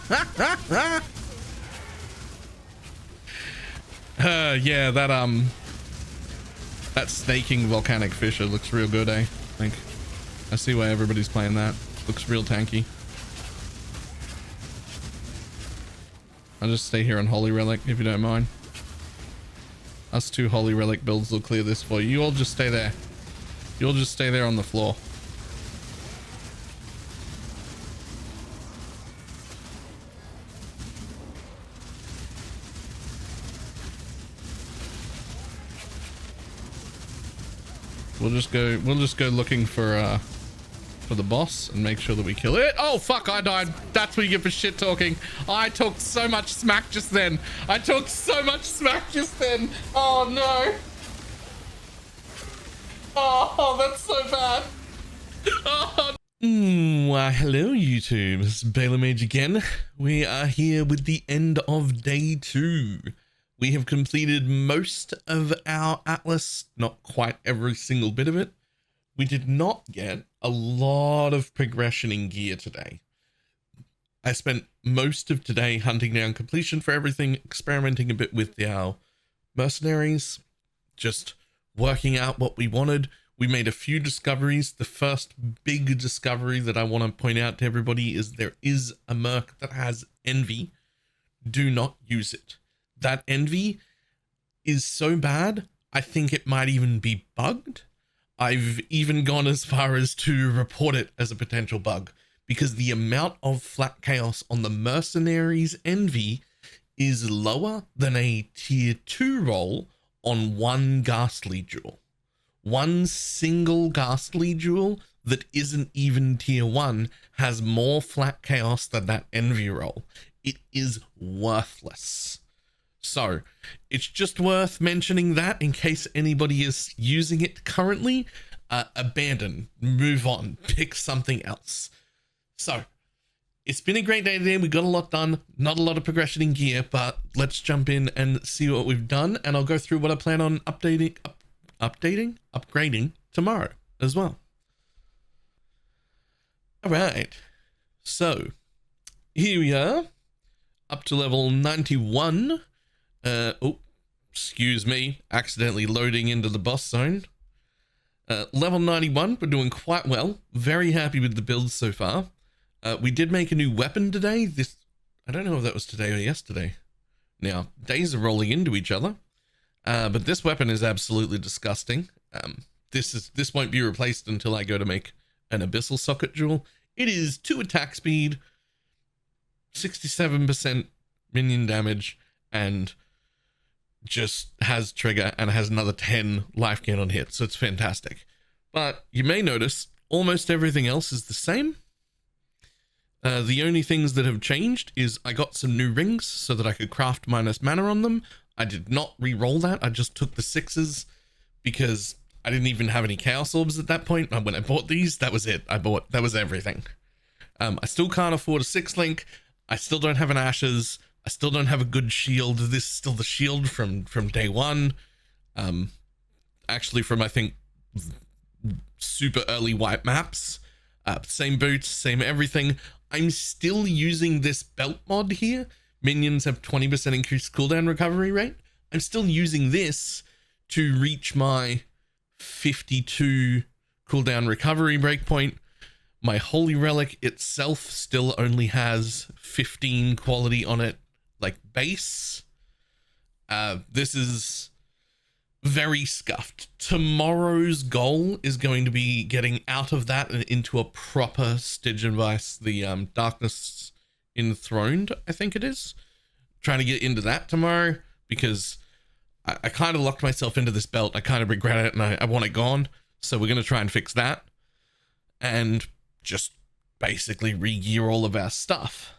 Yeah, that snaking volcanic fissure looks real good, eh? Like, I see why everybody's playing that. Looks real tanky. I'll just stay here on Holy Relic if you don't mind. Us two Holy Relic builds will clear this for you. You all just stay there. You'll just stay there on the floor. We'll just go looking for the boss and make sure that we kill it. Oh fuck, I died. That's what you get for shit talking. I talked so much smack just then. Oh no. Oh, that's so bad. Oh. Why hello YouTube, it's Baylor Mage again. We are here with the end of day 2. We have completed most of our Atlas, not quite every single bit of it. We did not get a lot of progression in gear today. I spent most of today hunting down completion for everything, experimenting a bit with our mercenaries, just working out what we wanted. We made a few discoveries. The first big discovery that I want to point out to everybody is there is a merc that has envy. Do not use it. That envy is so bad, I think it might even be bugged. I've even gone as far as to report it as a potential bug because the amount of flat chaos on the mercenaries envy is lower than a tier 2 roll on one ghastly jewel. One single ghastly jewel that isn't even tier 1 has more flat chaos than that envy roll. It is worthless. So it's just worth mentioning that in case anybody is using it currently. Abandon, move on, pick something else. So it's been a great day today. We got a lot done, not a lot of progression in gear, but let's jump in and see what we've done. And I'll go through what I plan on upgrading tomorrow as well. All right. So here we are up to level 91. Oh, excuse me, accidentally loading into the boss zone. Level 91, we're doing quite well. Very happy with the build so far. We did make a new weapon today. I don't know if that was today or yesterday. Now, days are rolling into each other. But this weapon is absolutely disgusting. This won't be replaced until I go to make an Abyssal Socket Jewel. It is 2 attack speed, 67% minion damage, and just has trigger and has another 10 life gain on hit, so it's fantastic. But you may notice almost everything else is the same. The only things that have changed is I got some new rings so that I could craft minus mana on them. I did not re-roll that. I just took the 6s because I didn't even have any chaos orbs at that point. When I bought these, that was it. That was everything. I still can't afford a 6-link. I still don't have an ashes. I still don't have a good shield. This is still the shield from day 1. Actually from, I think, super early white maps. Same boots, same everything. I'm still using this belt mod here. Minions have 20% increased cooldown recovery rate. I'm still using this to reach my 52 cooldown recovery breakpoint. My Holy Relic itself still only has 15 quality on it. Like base. This is very scuffed. Tomorrow's goal is going to be getting out of that and into a proper Stygian Vice, the Darkness Enthroned, I think it is. Trying to get into that tomorrow because I kind of locked myself into this belt. I kind of regret it and I want it gone. So we're going to try and fix that and just basically re-gear all of our stuff.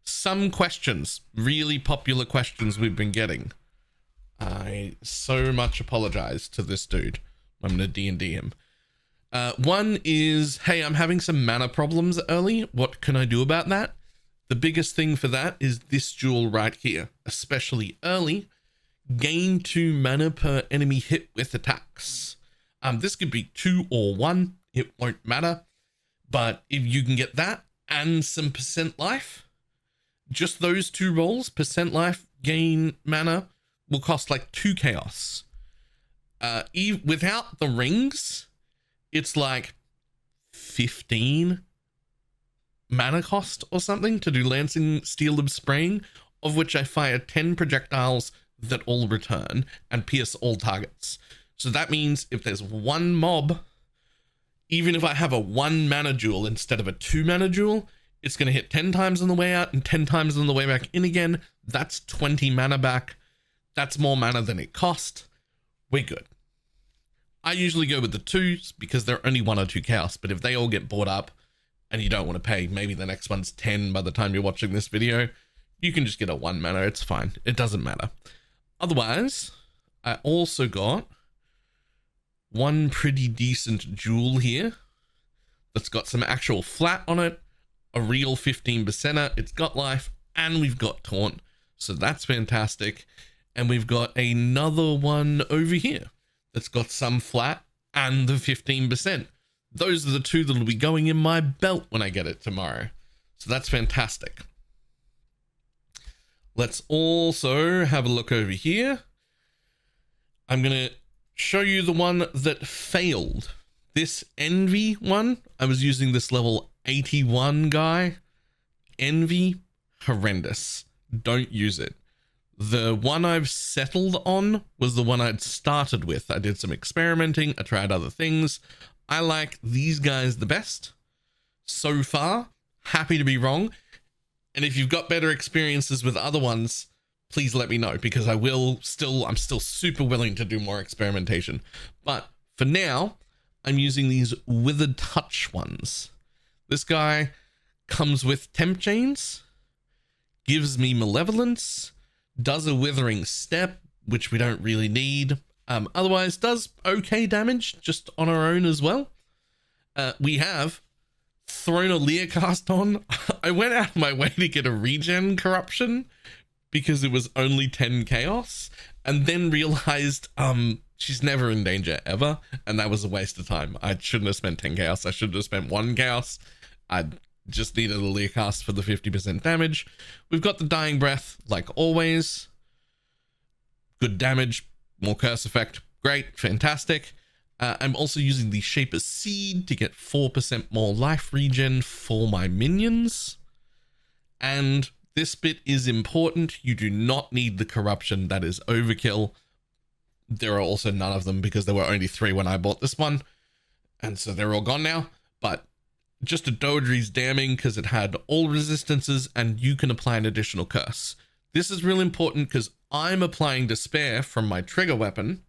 Some questions, really popular questions we've been getting. I so much apologize to this dude. I'm going to D&D him. One is, hey, I'm having some mana problems early. What can I do about that? The biggest thing for that is this jewel right here, especially early. Gain 2 mana per enemy hit with attacks. This could be 2 or 1. It won't matter. But if you can get that and some percent life. Just those two rolls, percent life, gain mana, will cost like 2 chaos. Without the rings, it's like 15 mana cost or something to do Lancing Steel of Spraying, of which I fire 10 projectiles that all return and pierce all targets. So that means if there's one mob, even if I have a 1 mana jewel instead of a 2 mana jewel, it's going to hit 10 times on the way out and 10 times on the way back in again. That's 20 mana back. That's more mana than it cost. We're good. I usually go with the 2s because they're only 1 or 2 chaos, but if they all get bought up and you don't want to pay, maybe the next one's 10 by the time you're watching this video, you can just get a 1 mana. It's fine. It doesn't matter. Otherwise, I also got one pretty decent jewel here that's got some actual flat on it, a real 15%er, it's got life, and we've got taunt. So that's fantastic. And we've got another one over here that's got some flat and the 15%. Those are the 2 that'll be going in my belt when I get it tomorrow. So that's fantastic. Let's also have a look over here. I'm going to show you the one that failed. This Envy one, I was using this level 81 guy. Envy, horrendous. Don't use it. The one I've settled on was the one I'd started with. I did some experimenting. I tried other things. I like these guys the best so far. Happy to be wrong. And if you've got better experiences with other ones, please let me know, because I'm still super willing to do more experimentation. But for now, I'm using these Withered Touch ones. This guy comes with Temp Chains, gives me Malevolence, does a Withering Step, which we don't really need. Otherwise does okay damage just on our own as well. We have thrown a Leer cast on. I went out of my way to get a regen corruption because it was only 10 chaos, and then realized she's never in danger ever, and that was a waste of time. I shouldn't have spent 10 chaos. I should have spent 1 chaos. I just needed a Leer cast for the 50% damage. We've got the Dying Breath, like always. Good damage, more curse effect. Great, fantastic. I'm also using the Shaper's Seed to get 4% more life regen for my minions. And this bit is important. You do not need the corruption. That is overkill. There are also none of them because there were only 3 when I bought this one. And so they're all gone now. But just a Doedre's Damning because it had all resistances and you can apply an additional curse. This is real important because I'm applying Despair from my trigger weapon,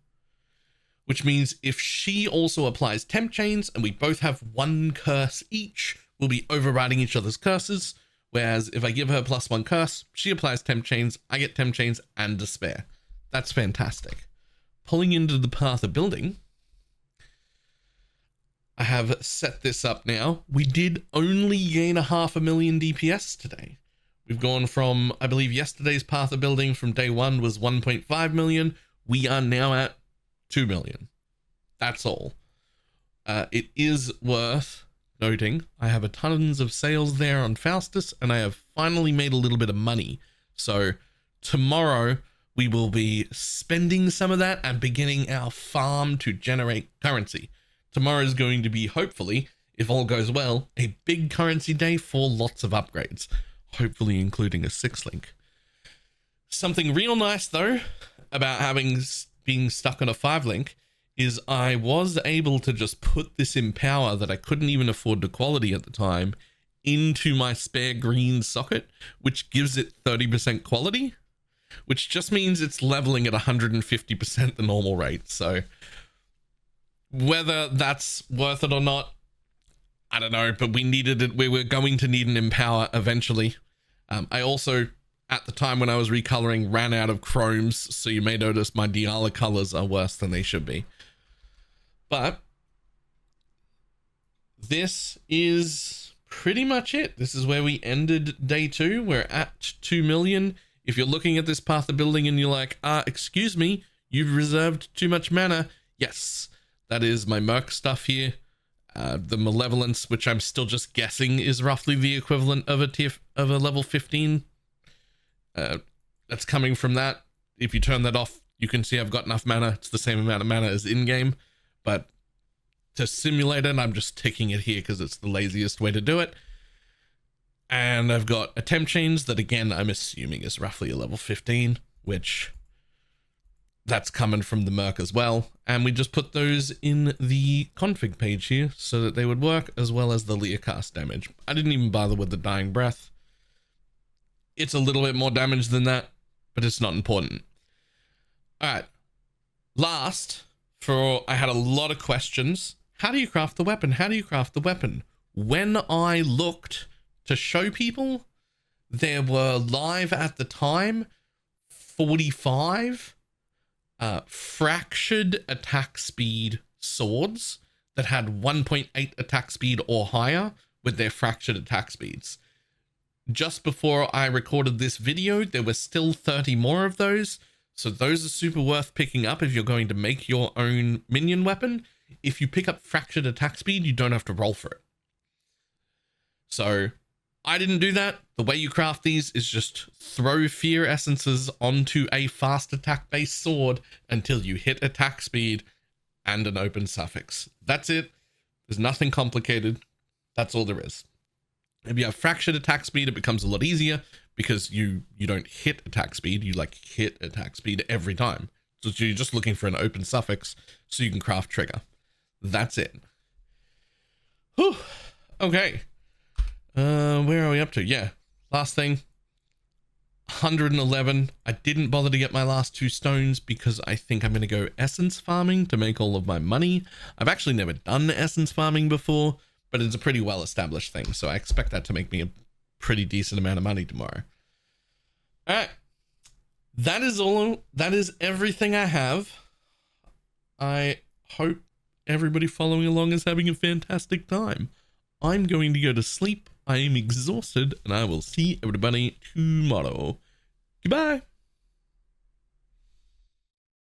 which means if she also applies Temp Chains and we both have 1 curse each, we'll be overriding each other's curses. Whereas if I give her +1 curse, she applies Temp Chains, I get Temp Chains and Despair. That's fantastic. Pulling into the Path of Building, I have set this up now. We did only gain a 500,000 DPS today. We've gone from, I believe yesterday's Path of Building from day 1 was 1.5 million. We are now at 2 million. That's all. It is worth noting I have a tons of sales there on Faustus, and I have finally made a little bit of money. So tomorrow we will be spending some of that and beginning our farm to generate currency. Tomorrow is going to be, hopefully, if all goes well, a big currency day for lots of upgrades, hopefully including a 6-link. Something real nice though about being stuck on a 5-link is I was able to just put this in power that I couldn't even afford to quality at the time into my spare green socket, which gives it 30% quality, which just means it's leveling at 150% the normal rate. So whether that's worth it or not, I don't know, but we needed it. We were going to need an Empower eventually. I also, at the time when I was recoloring, ran out of chromes, so you may notice my Diala colors are worse than they should be. But this is pretty much it. This is where we ended day 2. We're at 2 million. If you're looking at this Path of Building and you're like, excuse me, you've reserved too much mana. Yes, that is my Merc stuff here. The Malevolence, which I'm still just guessing is roughly the equivalent of a level 15. That's coming from that. If you turn that off, you can see I've got enough mana. It's the same amount of mana as in-game, but to simulate it, I'm just ticking it here because it's the laziest way to do it. And I've got attempt chains that, again, I'm assuming is roughly a level 15, which that's coming from the Merc as well. And we just put those in the config page here so that they would work, as well as the Leer cast damage. I didn't even bother with the Dying Breath. It's a little bit more damage than that, but it's not important. All right. Last, I had a lot of questions. How do you craft the weapon? How do you craft the weapon? When I looked to show people, there were live at the time 45 fractured attack speed swords that had 1.8 attack speed or higher with their fractured attack speeds. Just before I recorded this video, there were still 30 more of those. So those are super worth picking up if you're going to make your own minion weapon. If you pick up fractured attack speed, you don't have to roll for it. So I didn't do that. The way you craft these is just throw fear essences onto a fast attack based sword until you hit attack speed and an open suffix. That's it. There's nothing complicated. That's all there is. If you have fractured attack speed, it becomes a lot easier because you don't hit attack speed. You like hit attack speed every time. So you're just looking for an open suffix so you can craft trigger. That's it. Whew. Okay. Where are we up to? Yeah. Last thing. 111. I didn't bother to get my last 2 stones because I think I'm going to go essence farming to make all of my money. I've actually never done essence farming before, but it's a pretty well established thing. So I expect that to make me a pretty decent amount of money tomorrow. All right. That is all. That is everything I have. I hope everybody following along is having a fantastic time. I'm going to go to sleep. I am exhausted, and I will see everybody tomorrow. Goodbye.